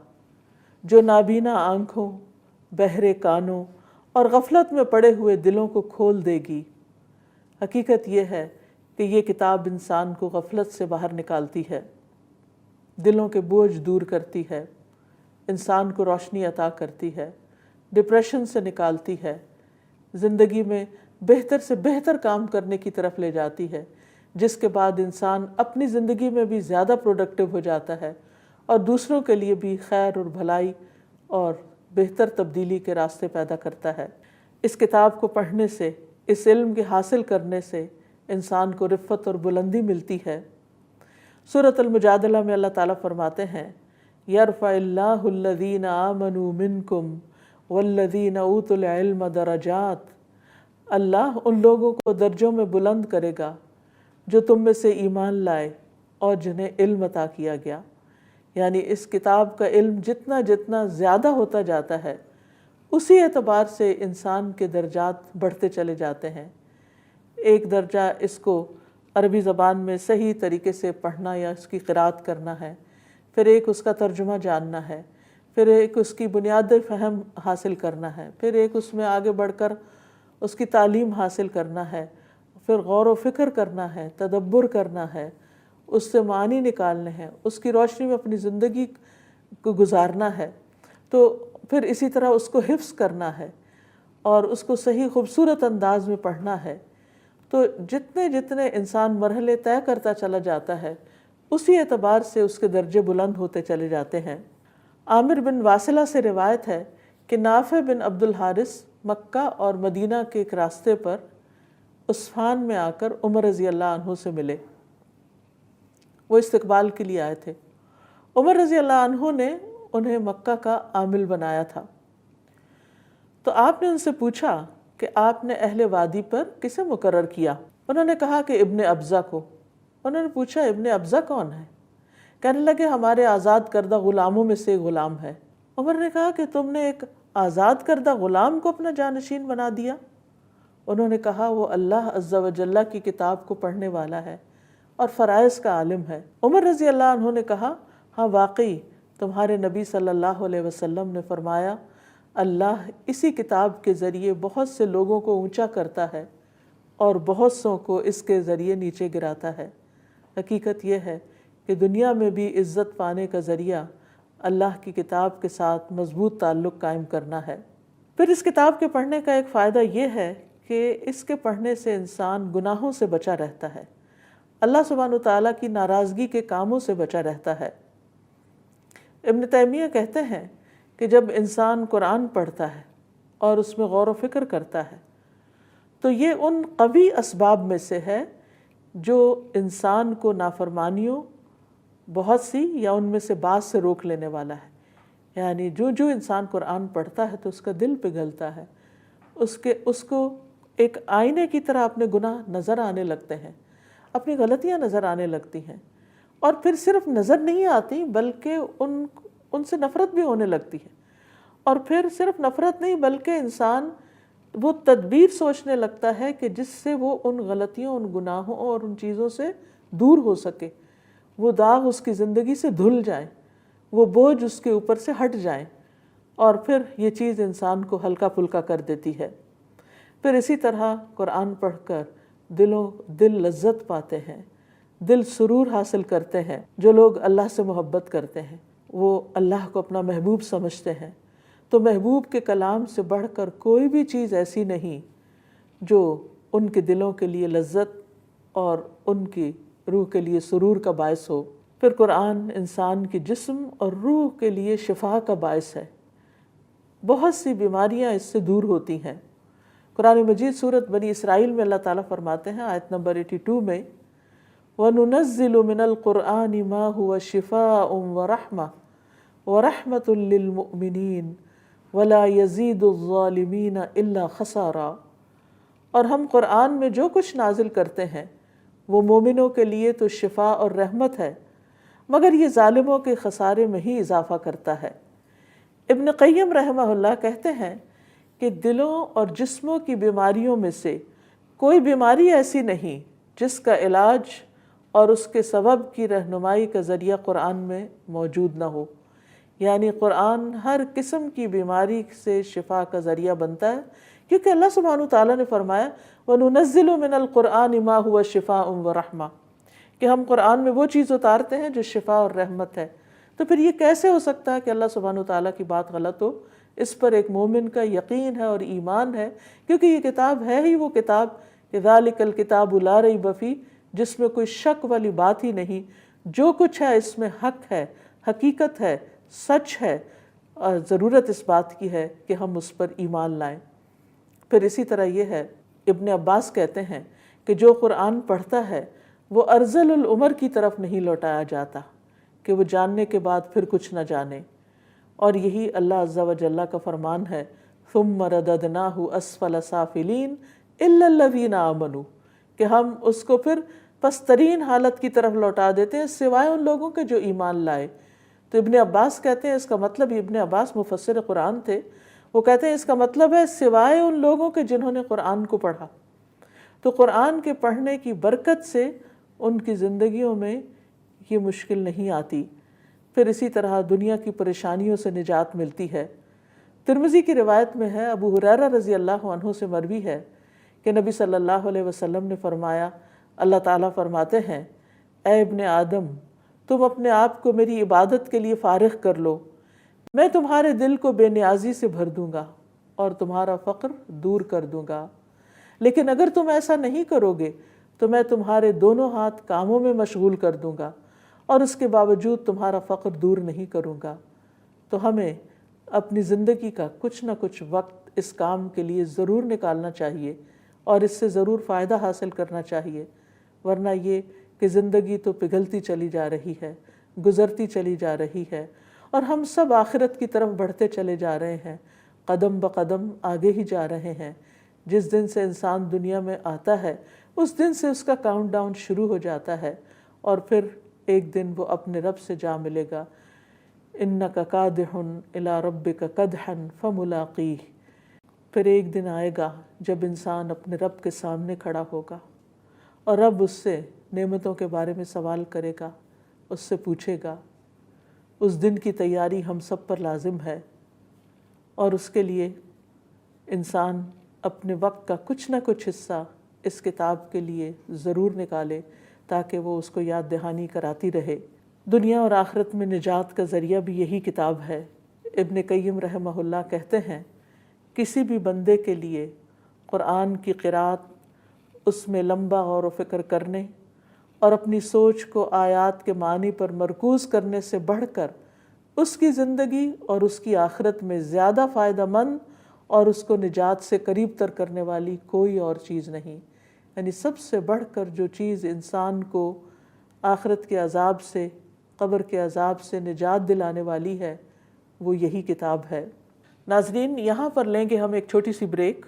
جو نابینا آنکھوں، بہرے کانوں اور غفلت میں پڑے ہوئے دلوں کو کھول دے گی۔ حقیقت یہ ہے کہ یہ کتاب انسان کو غفلت سے باہر نکالتی ہے، دلوں کے بوجھ دور کرتی ہے، انسان کو روشنی عطا کرتی ہے، ڈپریشن سے نکالتی ہے، زندگی میں بہتر سے بہتر کام کرنے کی طرف لے جاتی ہے، جس کے بعد انسان اپنی زندگی میں بھی زیادہ پروڈکٹیو ہو جاتا ہے اور دوسروں کے لیے بھی خیر اور بھلائی اور بہتر تبدیلی کے راستے پیدا کرتا ہے۔ اس کتاب کو پڑھنے سے، اس علم کے حاصل کرنے سے انسان کو رفعت اور بلندی ملتی ہے۔ سورۃ المجادلہ میں اللہ تعالیٰ فرماتے ہیں یرفع اللہ الذین آمنوا منکم والذین اوتوا العلم درجات، اللہ ان لوگوں کو درجوں میں بلند کرے گا جو تم میں سے ایمان لائے اور جنہیں علم عطا کیا گیا۔ یعنی اس کتاب کا علم جتنا جتنا زیادہ ہوتا جاتا ہے اسی اعتبار سے انسان کے درجات بڑھتے چلے جاتے ہیں۔ ایک درجہ اس کو عربی زبان میں صحیح طریقے سے پڑھنا یا اس کی قراءت کرنا ہے، پھر ایک اس کا ترجمہ جاننا ہے، پھر ایک اس کی بنیادی فہم حاصل کرنا ہے، پھر ایک اس میں آگے بڑھ کر اس کی تعلیم حاصل کرنا ہے، پھر غور و فکر کرنا ہے، تدبر کرنا ہے، اس سے معنی نکالنے ہیں، اس کی روشنی میں اپنی زندگی کو گزارنا ہے، تو پھر اسی طرح اس کو حفظ کرنا ہے اور اس کو صحیح خوبصورت انداز میں پڑھنا ہے۔ تو جتنے جتنے انسان مرحلے طے کرتا چلا جاتا ہے اسی اعتبار سے اس کے درجے بلند ہوتے چلے جاتے ہیں۔ عامر بن واصلہ سے روایت ہے کہ نافع بن عبد الحارث مکہ اور مدینہ کے ایک راستے پر عسفان میں آ کر عمر رضی اللہ عنہ سے ملے۔ وہ استقبال کے لیے آئے تھے۔ عمر رضی اللہ عنہ نے انہیں مکہ کا عامل بنایا تھا، تو آپ نے ان سے پوچھا کہ آپ نے اہل وادی پر کسے مقرر کیا؟ انہوں نے کہا کہ ابن ابزہ کو۔ انہوں نے پوچھا ابن ابزہ کون ہے؟ کہنے لگے ہمارے آزاد کردہ غلاموں میں سے ایک غلام ہے۔ عمر نے کہا کہ تم نے ایک آزاد کردہ غلام کو اپنا جانشین بنا دیا؟ انہوں نے کہا وہ اللہ عز و جل کی کتاب کو پڑھنے والا ہے اور فرائض کا عالم ہے۔ عمر رضی اللہ عنہ نے کہا ہاں واقعی تمہارے نبی صلی اللہ علیہ وسلم نے فرمایا اللہ اسی کتاب کے ذریعے بہت سے لوگوں کو اونچا کرتا ہے اور بہت سوں کو اس کے ذریعے نیچے گراتا ہے۔ حقیقت یہ ہے کہ دنیا میں بھی عزت پانے کا ذریعہ اللہ کی کتاب کے ساتھ مضبوط تعلق قائم کرنا ہے۔ پھر اس کتاب کے پڑھنے کا ایک فائدہ یہ ہے کہ اس کے پڑھنے سے انسان گناہوں سے بچا رہتا ہے، اللہ سبحانہ تعالیٰ کی ناراضگی کے کاموں سے بچا رہتا ہے۔ ابن تیمیہ کہتے ہیں کہ جب انسان قرآن پڑھتا ہے اور اس میں غور و فکر کرتا ہے تو یہ ان قوی اسباب میں سے ہے جو انسان کو نافرمانیوں بہت سی یا ان میں سے بعض سے روک لینے والا ہے۔ یعنی جو انسان قرآن پڑھتا ہے تو اس کا دل پگھلتا ہے، اس کو ایک آئینے کی طرح اپنے گناہ نظر آنے لگتے ہیں، اپنی غلطیاں نظر آنے لگتی ہیں، اور پھر صرف نظر نہیں آتی بلکہ ان سے نفرت بھی ہونے لگتی ہے، اور پھر صرف نفرت نہیں بلکہ انسان وہ تدبیر سوچنے لگتا ہے کہ جس سے وہ ان غلطیوں، ان گناہوں اور ان چیزوں سے دور ہو سکے، وہ داغ اس کی زندگی سے دھل جائیں، وہ بوجھ اس کے اوپر سے ہٹ جائیں، اور پھر یہ چیز انسان کو ہلکا پھلکا کر دیتی ہے۔ پھر اسی طرح قرآن پڑھ کر دل لذت پاتے ہیں، دل سرور حاصل کرتے ہیں۔ جو لوگ اللہ سے محبت کرتے ہیں وہ اللہ کو اپنا محبوب سمجھتے ہیں، تو محبوب کے کلام سے بڑھ کر کوئی بھی چیز ایسی نہیں جو ان کے دلوں کے لیے لذت اور ان کی روح کے لیے سرور کا باعث ہو۔ پھر قرآن انسان کے جسم اور روح کے لیے شفا کا باعث ہے، بہت سی بیماریاں اس سے دور ہوتی ہیں۔ قرآن مجید سورۃ بنی اسرائیل میں اللہ تعالیٰ فرماتے ہیں آیت نمبر 82 میں، وَنُنَزِّلُ مِنَ الْقُرْآنِ مَا هُوَ شِفَاءٌ وَرَحْمَةٌ وَرَحْمَةٌ لِّلْمُؤْمِنِينَ وَلَا يَزِيدُ الظَّالِمِينَ إِلَّا خَسَارًا۔ اور ہم قرآن میں جو کچھ نازل کرتے ہیں وہ مومنوں کے لیے تو شفا اور رحمت ہے، مگر یہ ظالموں کے خسارے میں ہی اضافہ کرتا ہے۔ ابن قیم رحمہ اللہ کہتے ہیں کہ دلوں اور جسموں کی بیماریوں میں سے کوئی بیماری ایسی نہیں جس کا علاج اور اس کے سبب کی رہنمائی کا ذریعہ قرآن میں موجود نہ ہو، یعنی قرآن ہر قسم کی بیماری سے شفا کا ذریعہ بنتا ہے، کیونکہ اللہ سبحانہ تعالیٰ نے فرمایا وَنُنَزِّلُ مِنَ الْقُرْآنِ مَا هُوَ شِفَاءٌ وَرَحْمَةٌ، کہ ہم قرآن میں وہ چیز اتارتے ہیں جو شفا اور رحمت ہے۔ تو پھر یہ کیسے ہو سکتا ہے کہ اللہ سبحانہ تعالیٰ کی بات غلط ہو؟ اس پر ایک مومن کا یقین ہے اور ایمان ہے، کیونکہ یہ کتاب ہے ہی وہ کتاب کہ ذَلِكَ الْكِتَابُ لَا رَيْبَ فِيهِ، جس میں کوئی شک والی بات ہی نہیں، جو کچھ ہے اس میں حق ہے، حقیقت ہے، سچ ہے، اور ضرورت اس بات کی ہے کہ ہم اس پر ایمان لائیں۔ پھر اسی طرح یہ ہے، ابن عباس کہتے ہیں کہ جو قرآن پڑھتا ہے وہ ارذل العمر کی طرف نہیں لوٹایا جاتا کہ وہ جاننے کے بعد پھر کچھ نہ جانے، اور یہی اللہ عز و جل کا فرمان ہے ثم رددناہ اسفل سافلین الا الذین آمنوا، کہ ہم اس کو پھر پسترین حالت کی طرف لوٹا دیتے ہیں سوائے ان لوگوں کے جو ایمان لائے۔ تو ابن عباس کہتے ہیں اس کا مطلب، ابن عباس مفسر قرآن تھے، وہ کہتے ہیں اس کا مطلب ہے سوائے ان لوگوں کے جنہوں نے قرآن کو پڑھا۔ تو قرآن کے پڑھنے کی برکت سے ان کی زندگیوں میں یہ مشکل نہیں آتی۔ پھر اسی طرح دنیا کی پریشانیوں سے نجات ملتی ہے۔ ترمذی کی روایت میں ہے، ابو ہریرہ رضی اللہ عنہ سے مروی ہے کہ نبی صلی اللہ علیہ وسلم نے فرمایا، اللہ تعالیٰ فرماتے ہیں اے ابن آدم، تم اپنے آپ کو میری عبادت کے لیے فارغ کر لو، میں تمہارے دل کو بے نیازی سے بھر دوں گا اور تمہارا فقر دور کر دوں گا، لیکن اگر تم ایسا نہیں کرو گے تو میں تمہارے دونوں ہاتھ کاموں میں مشغول کر دوں گا اور اس کے باوجود تمہارا فقر دور نہیں کروں گا۔ تو ہمیں اپنی زندگی کا کچھ نہ کچھ وقت اس کام کے لیے ضرور نکالنا چاہیے اور اس سے ضرور فائدہ حاصل کرنا چاہیے، ورنہ یہ کہ زندگی تو پگھلتی چلی جا رہی ہے، گزرتی چلی جا رہی ہے، اور ہم سب آخرت کی طرف بڑھتے چلے جا رہے ہیں، قدم بقدم آگے ہی جا رہے ہیں۔ جس دن سے انسان دنیا میں آتا ہے اس دن سے اس کا کاؤنٹ ڈاؤن شروع ہو جاتا ہے، اور پھر ایک دن وہ اپنے رب سے جا ملے گا۔ اِنَّكَ قَادِحٌ إِلَىٰ رَبِّكَ قَدْحًا فَمُلَاقِيهِ، پھر ایک دن آئے گا جب انسان اپنے رب کے سامنے کھڑا ہوگا اور رب اس سے نعمتوں کے بارے میں سوال کرے گا، اس سے پوچھے گا۔ اس دن کی تیاری ہم سب پر لازم ہے، اور اس کے لیے انسان اپنے وقت کا کچھ نہ کچھ حصہ اس کتاب کے لیے ضرور نکالے تاکہ وہ اس کو یاد دہانی کراتی رہے۔ دنیا اور آخرت میں نجات کا ذریعہ بھی یہی کتاب ہے۔ ابن قیم رحمہ اللہ کہتے ہیں کسی بھی بندے کے لیے قرآن کی قرأت، اس میں لمبا غور و فکر کرنے اور اپنی سوچ کو آیات کے معنی پر مرکوز کرنے سے بڑھ کر اس کی زندگی اور اس کی آخرت میں زیادہ فائدہ مند اور اس کو نجات سے قریب تر کرنے والی کوئی اور چیز نہیں۔ یعنی سب سے بڑھ کر جو چیز انسان کو آخرت کے عذاب سے، قبر کے عذاب سے نجات دلانے والی ہے وہ یہی کتاب ہے۔ ناظرین، یہاں پر لیں گے ہم ایک چھوٹی سی بریک،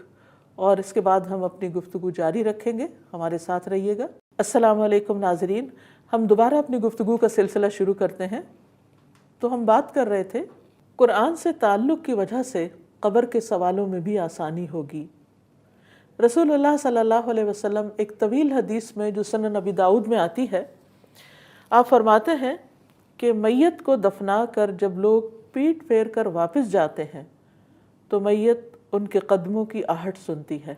اور اس کے بعد ہم اپنی گفتگو جاری رکھیں گے، ہمارے ساتھ رہیے گا۔ السلام علیکم ناظرین، ہم دوبارہ اپنی گفتگو کا سلسلہ شروع کرتے ہیں۔ تو ہم بات کر رہے تھے قرآن سے تعلق کی وجہ سے قبر کے سوالوں میں بھی آسانی ہوگی۔ رسول اللہ صلی اللہ علیہ وسلم ایک طویل حدیث میں جو سنن نبی داؤد میں آتی ہے، آپ فرماتے ہیں کہ میت کو دفنا کر جب لوگ پیٹ پھیر کر واپس جاتے ہیں تو میت ان کے قدموں کی آہٹ سنتی ہے،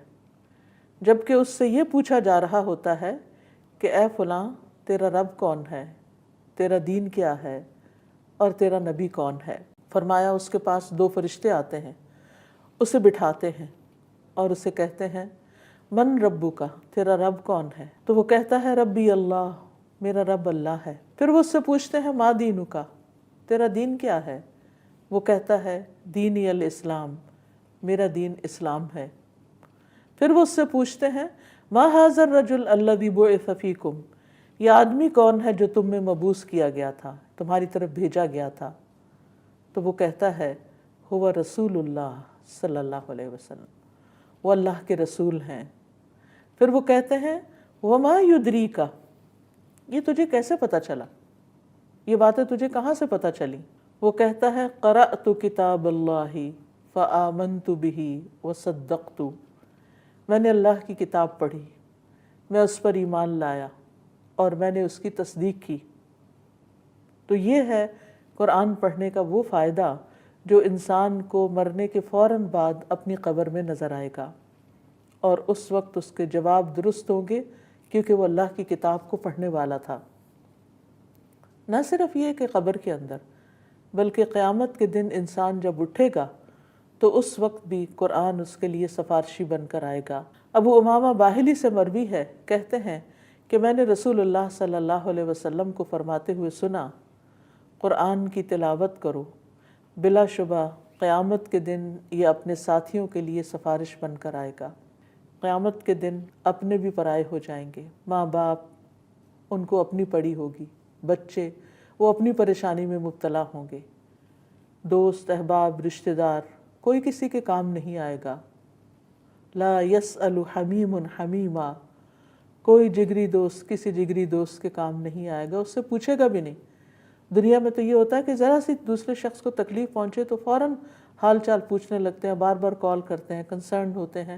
جبکہ اس سے یہ پوچھا جا رہا ہوتا ہے کہ اے فلاں، تیرا رب کون ہے، تیرا دین کیا ہے اور تیرا نبی کون ہے؟ فرمایا اس کے پاس 2 فرشتے آتے ہیں، اسے بٹھاتے ہیں اور اسے کہتے ہیں من ربو کا، تیرا رب کون ہے؟ تو وہ کہتا ہے ربی اللہ، میرا رب اللہ ہے۔ پھر وہ اس سے پوچھتے ہیں ما دینو کا، تیرا دین کیا ہے؟ وہ کہتا ہے دینی الاسلام، میرا دین اسلام ہے۔ پھر وہ اس سے پوچھتے ہیں ما ھذا الرجل الذی بعث فیکم، یہ آدمی کون ہے جو تم میں مبعوث کیا گیا تھا، تمہاری طرف بھیجا گیا تھا؟ تو وہ کہتا ہے ہوا رسول اللہ صلی اللہ علیہ وسلم، وہ اللہ کے رسول ہیں۔ پھر وہ کہتے ہیں وما یدریک، یہ تجھے کیسے پتہ چلا، یہ باتیں تجھے کہاں سے پتہ چلی؟ وہ کہتا ہے قرأت کتاب اللہ فآمنت بہ وصدقت، میں نے اللہ کی کتاب پڑھی، میں اس پر ایمان لایا اور میں نے اس کی تصدیق کی۔ تو یہ ہے قرآن پڑھنے کا وہ فائدہ جو انسان کو مرنے کے فوراً بعد اپنی قبر میں نظر آئے گا، اور اس وقت اس کے جواب درست ہوں گے کیونکہ وہ اللہ کی کتاب کو پڑھنے والا تھا۔ نہ صرف یہ کہ قبر کے اندر، بلکہ قیامت کے دن انسان جب اٹھے گا تو اس وقت بھی قرآن اس کے لیے سفارشی بن کر آئے گا۔ ابو امامہ باہلی سے مروی ہے، کہتے ہیں کہ میں نے رسول اللہ صلی اللہ علیہ وسلم کو فرماتے ہوئے سنا قرآن کی تلاوت کرو، بلا شبہ قیامت کے دن یہ اپنے ساتھیوں کے لیے سفارش بن کر آئے گا۔ قیامت کے دن اپنے بھی پرائے ہو جائیں گے، ماں باپ ان کو اپنی پڑی ہوگی، بچے وہ اپنی پریشانی میں مبتلا ہوں گے، دوست احباب رشتہ دار کوئی کسی کے کام نہیں آئے گا۔ لا یسأل حمیم حمیما، کوئی جگری دوست کسی جگری دوست کے کام نہیں آئے گا، اس سے پوچھے گا بھی نہیں۔ دنیا میں تو یہ ہوتا ہے کہ ذرا سی دوسرے شخص کو تکلیف پہنچے تو فوراً حال چال پوچھنے لگتے ہیں، بار بار کال کرتے ہیں، کنسرنڈ ہوتے ہیں،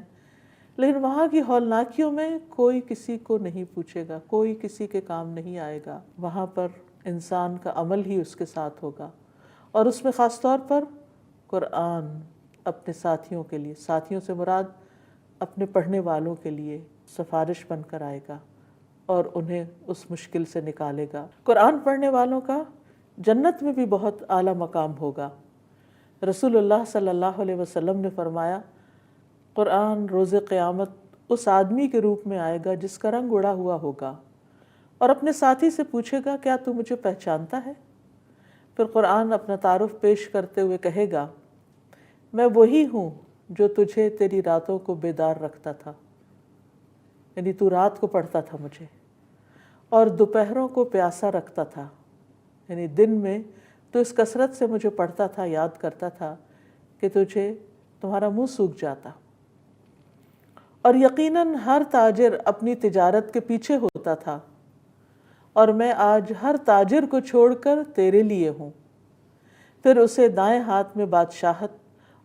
لیکن وہاں کی ہولناکیوں میں کوئی کسی کو نہیں پوچھے گا، کوئی کسی کے کام نہیں آئے گا۔ وہاں پر انسان کا عمل ہی اس کے ساتھ ہوگا، اور اس میں خاص طور پر قرآن اپنے ساتھیوں کے لیے، ساتھیوں سے مراد اپنے پڑھنے والوں کے لیے سفارش بن کر آئے گا اور انہیں اس مشکل سے نکالے گا۔ قرآن پڑھنے والوں کا جنت میں بھی بہت اعلیٰ مقام ہوگا۔ رسول اللہ صلی اللہ علیہ وسلم نے فرمایا قرآن روز قیامت اس آدمی کے روپ میں آئے گا جس کا رنگ اڑا ہوا ہوگا، اور اپنے ساتھی سے پوچھے گا کیا تو مجھے پہچانتا ہے؟ پھر قرآن اپنا تعارف پیش کرتے ہوئے کہے گا میں وہی ہوں جو تجھے تیری راتوں کو بیدار رکھتا تھا، یعنی تو رات کو پڑھتا تھا مجھے، اور دوپہروں کو پیاسا رکھتا تھا، یعنی دن میں تو اس کثرت سے مجھے پڑھتا تھا، یاد کرتا تھا کہ تجھے تمہارا منہ سوکھ جاتا۔ اور یقیناً ہر تاجر اپنی تجارت کے پیچھے ہوتا تھا، اور میں آج ہر تاجر کو چھوڑ کر تیرے لیے ہوں۔ پھر اسے دائیں ہاتھ میں بادشاہت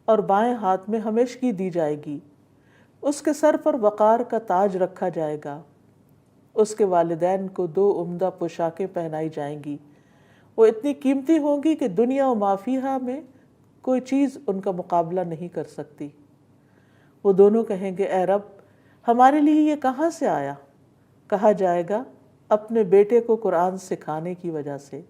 اور بائیں ہاتھ میں ہمیشگی دی جائے گی، اس کے سر پر وقار کا تاج رکھا جائے گا، اس کے والدین کو 2 عمدہ پوشاکیں پہنائی جائیں گی، وہ اتنی قیمتی ہوں گی کہ دنیا و ما فیہا میں کوئی چیز ان کا مقابلہ نہیں کر سکتی۔ وہ دونوں کہیں گے اے رب ہمارے لیے یہ کہاں سے آیا؟ کہا جائے گا اپنے بیٹے کو قرآن سکھانے کی وجہ سے۔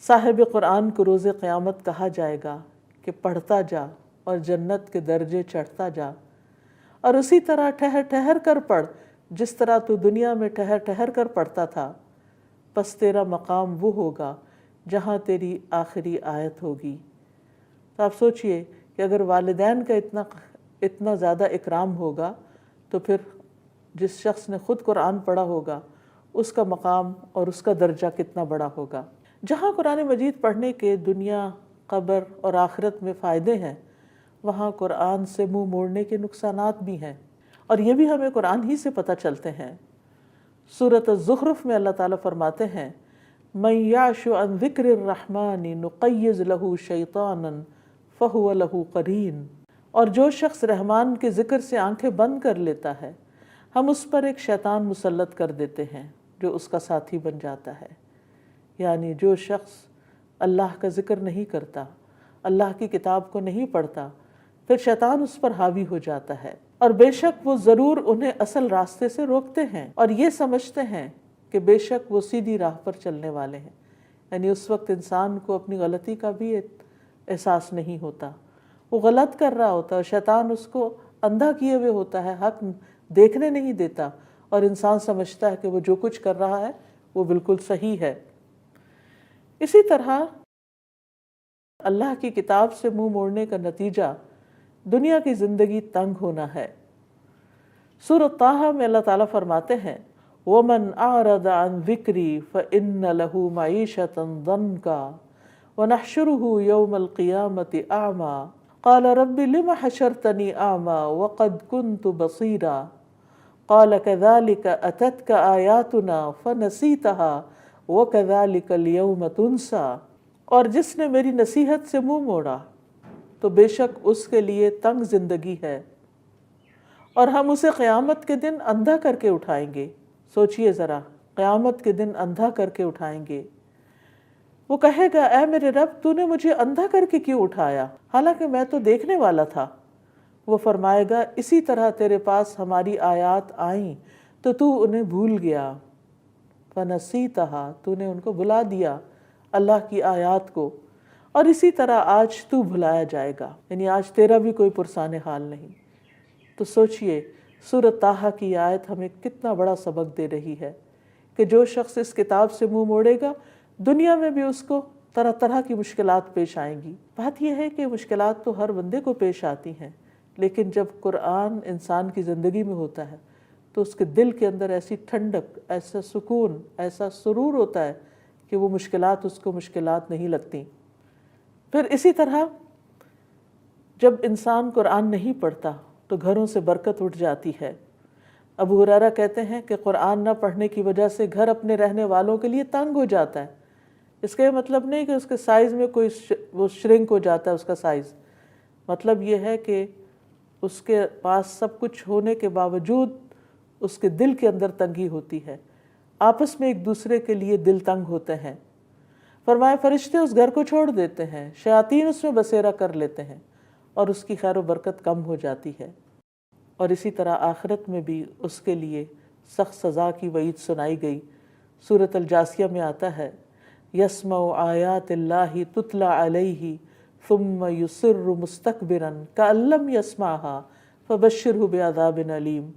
صاحب قرآن کو روز قیامت کہا جائے گا کہ پڑھتا جا اور جنت کے درجے چڑھتا جا، اور اسی طرح ٹھہر ٹھہر کر پڑھ جس طرح تو دنیا میں ٹھہر ٹھہر کر پڑھتا تھا، پس تیرا مقام وہ ہوگا جہاں تیری آخری آیت ہوگی۔ تو آپ سوچئے کہ اگر والدین کا اتنا زیادہ اکرام ہوگا تو پھر جس شخص نے خود قرآن پڑھا ہوگا اس کا مقام اور اس کا درجہ کتنا بڑا ہوگا۔ جہاں قرآن مجید پڑھنے کے دنیا، قبر اور آخرت میں فائدے ہیں، وہاں قرآن سے منہ موڑنے کے نقصانات بھی ہیں، اور یہ بھی ہمیں قرآن ہی سے پتہ چلتے ہیں۔ سورۃ الزخرف میں اللہ تعالیٰ فرماتے ہیں مَن یعش عن ذکر الرحمن نقیض لہ شیطانا فہو لہ قرین، اور جو شخص رحمان کے ذکر سے آنکھیں بند کر لیتا ہے ہم اس پر ایک شیطان مسلط کر دیتے ہیں جو اس کا ساتھی بن جاتا ہے۔ یعنی جو شخص اللہ کا ذکر نہیں کرتا، اللہ کی کتاب کو نہیں پڑھتا، پھر شیطان اس پر حاوی ہو جاتا ہے، اور بے شک وہ ضرور انہیں اصل راستے سے روکتے ہیں اور یہ سمجھتے ہیں کہ بے شک وہ سیدھی راہ پر چلنے والے ہیں۔ یعنی اس وقت انسان کو اپنی غلطی کا بھی احساس نہیں ہوتا، وہ غلط کر رہا ہوتا ہے، شیطان اس کو اندھا کیے ہوئے ہوتا ہے، حق دیکھنے نہیں دیتا، اور انسان سمجھتا ہے کہ وہ جو کچھ کر رہا ہے وہ بالکل صحیح ہے۔ اسی طرح اللہ کی کتاب سے منہ موڑنے کا نتیجہ دنیا کی زندگی تنگ ہونا ہے۔ سورۃ طٰہٰ میں اللہ تعالیٰ فرماتے ہیں وَمَنْ أَعْرَضَ عَنْ ذِكْرِي فَإِنَّ لَهُ مَعِيشَةً ضَنْكًا وَنَحْشُرُهُ يَوْمَ الْقِيَامَةِ أَعْمَى قَالَ رَبِّ لِمَ حَشَرْتَنِي أَعْمَى وَقَدْ كُنْتُ بَصِيرًا قَالَ كَذَلِكَ أَتَتْكَ آيَاتُنَا فَنَسِيتَهَا وَكَذَلِكَ الْيَوْمَ تُنْسَى، اور جس نے میری نصیحت سے منہ موڑا تو بے شک اس کے لیے تنگ زندگی ہے، اور ہم اسے قیامت کے دن اندھا کر کے اٹھائیں گے۔ سوچئے ذرا، قیامت کے دن اندھا کر کے اٹھائیں گے۔ وہ کہے گا اے میرے رب تو نے مجھے اندھا کر کے کیوں اٹھایا، حالانکہ میں تو دیکھنے والا تھا۔ وہ فرمائے گا اسی طرح تیرے پاس ہماری آیات آئیں تو تو انہیں بھول گیا، فنسیتہا، تو نے ان کو بھلا دیا، اللہ کی آیات کو، اور اسی طرح آج تو بھلایا جائے گا، یعنی آج تیرا بھی کوئی پرسان حال نہیں۔ تو سوچئے سورۃ طٰہٰ کی آیت ہمیں کتنا بڑا سبق دے رہی ہے کہ جو شخص اس کتاب سے منہ موڑے گا دنیا میں بھی اس کو طرح طرح کی مشکلات پیش آئیں گی۔ بات یہ ہے کہ مشکلات تو ہر بندے کو پیش آتی ہیں، لیکن جب قرآن انسان کی زندگی میں ہوتا ہے تو اس کے دل کے اندر ایسی ٹھنڈک، ایسا سکون، ایسا سرور ہوتا ہے کہ وہ مشکلات اس کو مشکلات نہیں لگتی۔ پھر اسی طرح جب انسان قرآن نہیں پڑھتا تو گھروں سے برکت اٹھ جاتی ہے۔ ابو ہریرہ کہتے ہیں کہ قرآن نہ پڑھنے کی وجہ سے گھر اپنے رہنے والوں کے لیے تنگ ہو جاتا ہے۔ اس کا یہ مطلب نہیں کہ اس کے سائز میں کوئی وہ شرنک ہو جاتا ہے اس کا سائز، مطلب یہ ہے کہ اس کے پاس سب کچھ ہونے کے باوجود اس کے دل کے اندر تنگی ہوتی ہے، آپس میں ایک دوسرے کے لیے دل تنگ ہوتے ہیں۔ فرمایا فرشتے اس گھر کو چھوڑ دیتے ہیں، شیاطین اس میں بسیرا کر لیتے ہیں، اور اس کی خیر و برکت کم ہو جاتی ہے۔ اور اسی طرح آخرت میں بھی اس کے لیے سخت سزا کی وعید سنائی گئی۔ سورۃ الجاثیہ میں آتا ہے یسمع آیات اللہ تتلی علیہ ثم یصر مستکبرا کأن لم یسمعها فبشرہ بعذاب علیم،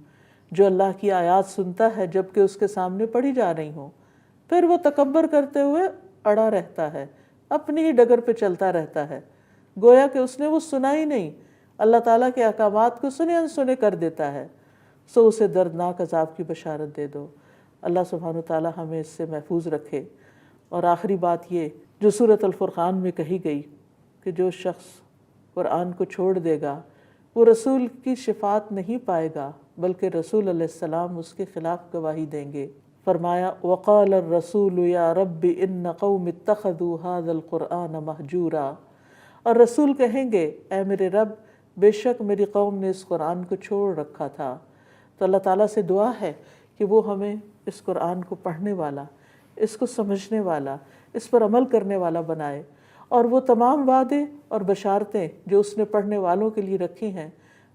جو اللہ کی آیات سنتا ہے جبکہ اس کے سامنے پڑھی جا رہی ہوں، پھر وہ تکبر کرتے ہوئے اڑا رہتا ہے، اپنی ہی ڈگر پہ چلتا رہتا ہے، گویا کہ اس نے وہ سنا ہی نہیں، اللہ تعالیٰ کے احکامات کو سنے انسنے کر دیتا ہے، سو اسے دردناک عذاب کی بشارت دے دو۔ اللہ سبحانہ وتعالیٰ ہمیں اس سے محفوظ رکھے۔ اور آخری بات یہ جو سورۃ الفرقان میں کہی گئی کہ جو شخص قرآن کو چھوڑ دے گا وہ رسول کی شفاعت نہیں پائے گا، بلکہ رسول علیہ السلام اس کے خلاف گواہی دیں گے۔ فرمایا وقال الرسول یا رب ان قوم اتخذوا هذا القرآن مہجورا، اور رسول کہیں گے اے میرے رب بے شک میری قوم نے اس قرآن کو چھوڑ رکھا تھا۔ تو اللہ تعالیٰ سے دعا ہے کہ وہ ہمیں اس قرآن کو پڑھنے والا، اس کو سمجھنے والا، اس پر عمل کرنے والا بنائے، اور وہ تمام وعدے اور بشارتیں جو اس نے پڑھنے والوں کے لیے رکھی ہیں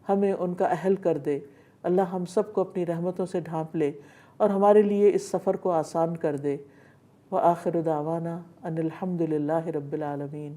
ہمیں ان کا اہل کر دے۔ اللہ ہم سب کو اپنی رحمتوں سے ڈھانپ لے اور ہمارے لیے اس سفر کو آسان کر دے۔ وآخر دعوانا ان الحمد للہ رب العالمین۔